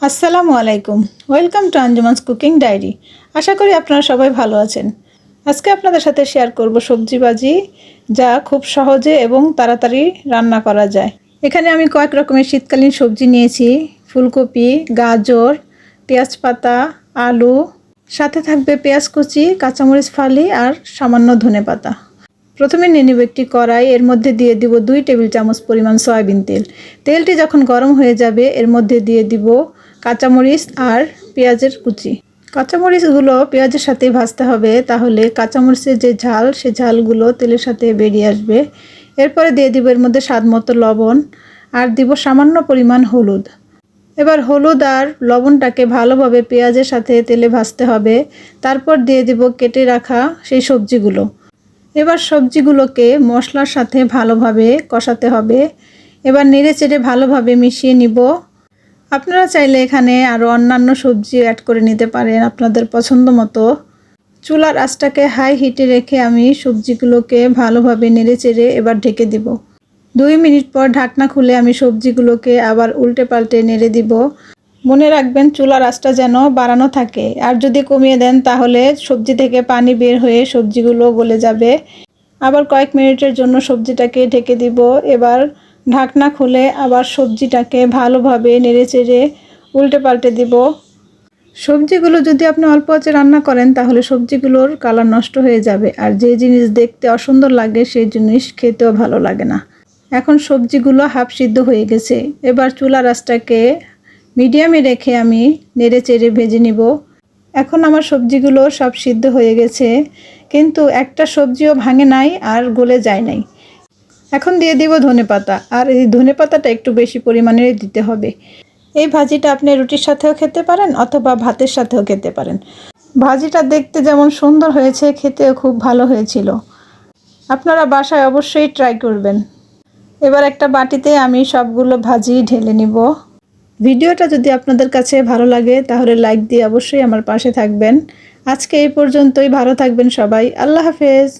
আসসালামু আলাইকুম। Welcome to Anjuman's cooking diary. আশা করি আপনারা সবাই ভালো আছেন। আজকে আপনাদের সাথে শেয়ার করব সবজি ভাজি, যা খুব সহজে এবং তাড়াতাড়ি রান্না করা যায়। এখানে আমি কয়েক রকমের শীতকালীন সবজি নিয়েছি: ফুলকপি, গাজর, পেঁয়াজ পাতা, আলু, সাথে থাকবে পেঁয়াজ কুচি, কাঁচামরিচ ফালি আর সামান্য ধনেপাতা। প্রথমে নিয়ে নেব একটি কড়াই, এর মধ্যে দিয়ে দিব 2 টেবিল চামচ পরিমাণ সয়াবিন তেল। তেলটি যখন গরম হয়ে যাবে এর মধ্যে দিয়ে দিব কাঁচামরিচ আর পেঁয়াজের কুচি। কাঁচামরিচগুলো পেঁয়াজের সাথে ভাজতে হবে, তাহলে কাঁচামরিচের যে ঝাল সে ঝালগুলো তেলের সাথে বেরিয়ে আসবে। এরপরে দিয়ে দিব এর মধ্যে স্বাদমতো লবণ আর দিব সামান্য পরিমাণ হলুদ। এবার হলুদ আর লবণটাকে ভালোভাবে পেঁয়াজের সাথে তেলে ভাজতে হবে। তারপর দিয়ে দিব কেটে রাখা সেই সবজিগুলো। এবার সবজিগুলোকে মশলার সাথে ভালোভাবে কষাতে হবে। এবার নেড়েচেড়ে ভালোভাবে মিশিয়ে নিব। আপনারা চাইলে এখানে আরও অন্যান্য সবজি অ্যাড করে নিতে পারেন আপনাদের পছন্দ মতো। চুলার আঁচটাকে হাই হিটে রেখে আমি সবজিগুলোকে ভালোভাবে নেড়েচেড়ে এবার ঢেকে দিব। 2 মিনিট পর ঢাকনা খুলে আমি সবজিগুলোকে আবার উল্টে পাল্টে নেড়ে দিব। মনে রাখবেন চুলার আঁচটা যেন বাড়ানো থাকে, আর যদি কমিয়ে দেন তাহলে সবজি থেকে পানি বের হয়ে সবজিগুলো গলে যাবে। আবার কয়েক মিনিটের জন্য সবজিটাকে ঢেকে দিব। এবার ঢাকনা খুলে আবার সবজিটাকে ভালোভাবে নেড়েচেড়ে উল্টে পাল্টে দিব। সবজিগুলো যদি আপনি অল্প আঁচে রান্না করেন তাহলে সবজিগুলোর কালার নষ্ট হয়ে যাবে, আর যে জিনিস দেখতে অসুন্দর লাগে সেই জিনিস খেতেও ভালো লাগে না। এখন সবজিগুলো হাফ সিদ্ধ হয়ে গেছে। এবার চুলার আঁচটাকে মিডিয়ামে রেখে আমি নেড়েচেড়ে ভেজে নিব। এখন আমার সবজিগুলো সব সিদ্ধ হয়ে গেছে, কিন্তু একটা সবজিও ভাঙে নাই আর গলে যায় নাই। এখন দিয়ে দিব ধনেপাতা, আর এই ধনেপাতাটা একটু বেশি পরিমাণে দিতে হবে। এই ভাজিটা আপনি রুটির সাথেও খেতে পারেন অথবা ভাতের সাথেও খেতে পারেন। ভাজিটা দেখতে যেমন সুন্দর হয়েছে, খেতেও খুব ভালো হয়েছিল। আপনারা বাসায় অবশ্যই ট্রাই করবেন। এবার একটা বাটিতে আমি সবগুলো ভাজি ঢেলে নিব। ভিডিওটা যদি আপনাদের কাছে ভালো লাগে তাহলে লাইক দিয়ে অবশ্যই আমার পাশে থাকবেন। আজকে এই পর্যন্তই। ভালো থাকবেন সবাই। আল্লাহ হাফেজ।